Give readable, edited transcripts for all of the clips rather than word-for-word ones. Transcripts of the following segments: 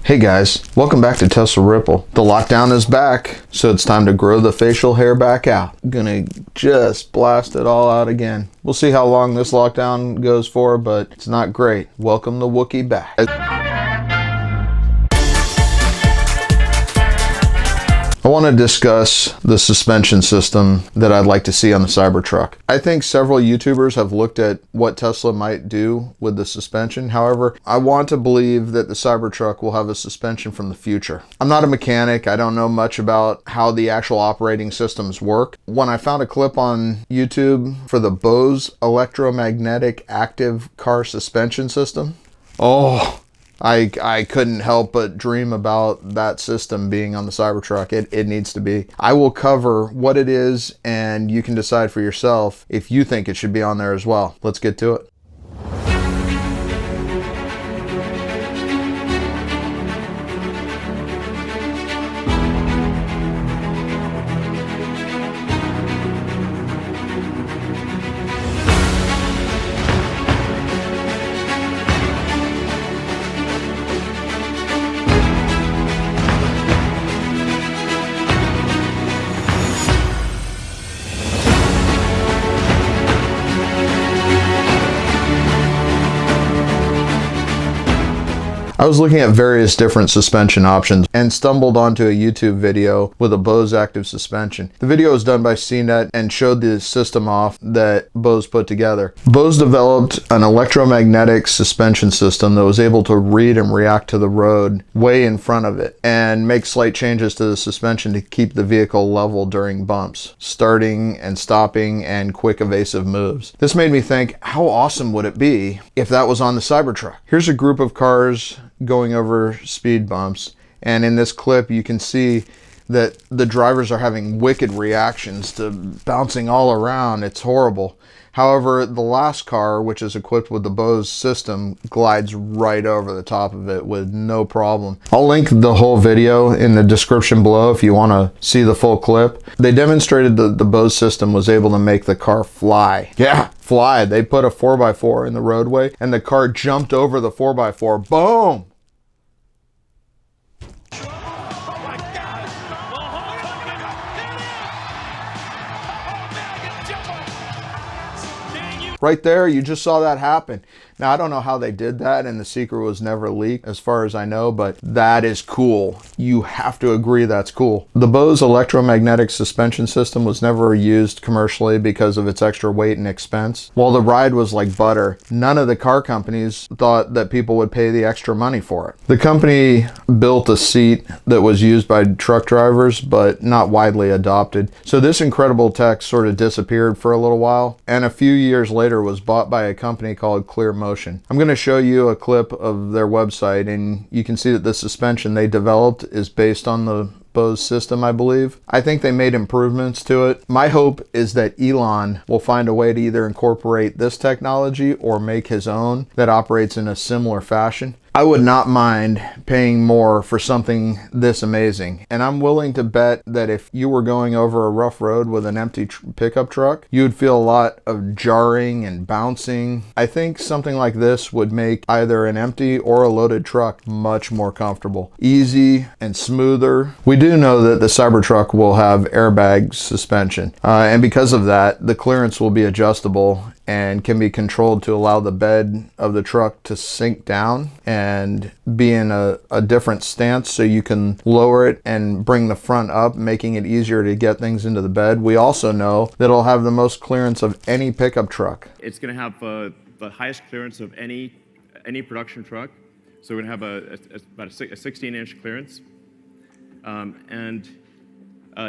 Hey guys, welcome back to Tesla Ripple. The lockdown is back, so it's time to grow the facial hair back out. I'm gonna just blast it all out again. We'll see how long this lockdown goes for, but it's not great. Welcome the Wookiee back. I want to discuss the suspension system that I'd like to see on the Cybertruck. I think several YouTubers have looked at what Tesla might do with the suspension. However, I want to believe that the Cybertruck will have a suspension from the future. I'm not a mechanic. I don't know much about how the actual operating systems work. When I found a clip on YouTube for the Bose Electromagnetic active car suspension system, I couldn't help but dream about that system being on the Cybertruck. It needs to be. I will cover what it is, and you can decide for yourself if you think it should be on there as well. Let's get to it. I was looking at various different suspension options and stumbled onto a YouTube video with a Bose active suspension. The video was done by CNET and showed the system off that Bose put together. Bose developed an electromagnetic suspension system that was able to read and react to the road way in front of it and make slight changes to the suspension to keep the vehicle level during bumps, starting and stopping, and quick evasive moves. This made me think, how awesome would it be if that was on the Cybertruck? Here's a group of cars going over speed bumps, and in this clip you can see that the drivers are having wicked reactions to bouncing all around. It's horrible. However, the last car, which is equipped with the Bose system, glides right over the top of it with no problem. I'll link the whole video in the description below if you want to see the full clip. They demonstrated that the Bose system was able to make the car fly. Yeah, fly. They put a 4x4 in the roadway and the car jumped over the 4x4. Boom! Right there, you just saw that happen. Now, I don't know how they did that, and the secret was never leaked as far as I know, but that is cool. You have to agree that's cool. The Bose electromagnetic suspension system was never used commercially because of its extra weight and expense. While the ride was like butter, none of the car companies thought that people would pay the extra money for it. The company built a seat that was used by truck drivers, but not widely adopted. So this incredible tech sort of disappeared for a little while, and a few years later was bought by a company called Clear Motion. I'm going to show you a clip of their website, and you can see that the suspension they developed is based on the Bose system, I believe. I think they made improvements to it. My hope is that Elon will find a way to either incorporate this technology or make his own that operates in a similar fashion. I would not mind paying more for something this amazing. And I'm willing to bet that if you were going over a rough road with an empty pickup truck, you would feel a lot of jarring and bouncing. I think something like this would make either an empty or a loaded truck much more comfortable, easy and smoother. We do know that the Cybertruck will have airbag suspension. And because of that, the clearance will be adjustable and can be controlled to allow the bed of the truck to sink down and be in a different stance, so you can lower it and bring the front up, making it easier to get things into the bed. We also know that it'll have the most clearance of any pickup truck. It's going to have the highest clearance of any production truck. So we're going to have about a 16-inch clearance.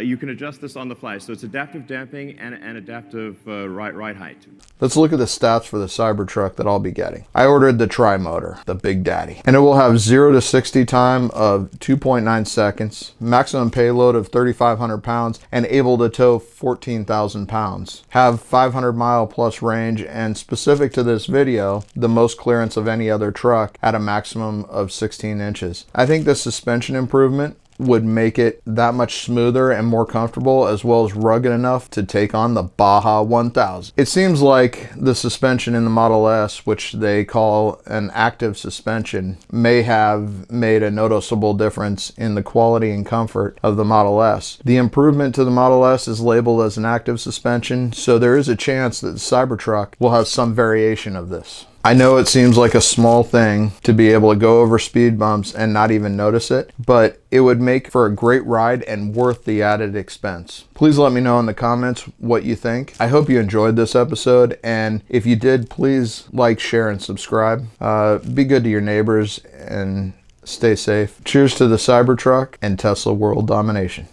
You can adjust this on the fly. So it's adaptive damping and adaptive ride height. Let's look at the stats for the Cybertruck that I'll be getting. I ordered the Tri-Motor, the Big Daddy, and it will have 0 to 60 time of 2.9 seconds, maximum payload of 3,500 pounds, and able to tow 14,000 pounds. Have 500 mile plus range, and specific to this video, the most clearance of any other truck at a maximum of 16 inches. I think the suspension improvement would make it that much smoother and more comfortable, as well as rugged enough to take on the Baja 1000. It seems like the suspension in the Model S, which they call an active suspension, may have made a noticeable difference in the quality and comfort of the Model S. The improvement to the Model S is labeled as an active suspension, so there is a chance that the Cybertruck will have some variation of this. I know it seems like a small thing to be able to go over speed bumps and not even notice it, but it would make for a great ride and worth the added expense. Please let me know in the comments what you think. I hope you enjoyed this episode, and if you did, please like, share, and subscribe. Be good to your neighbors and stay safe. Cheers to the Cybertruck and Tesla world domination.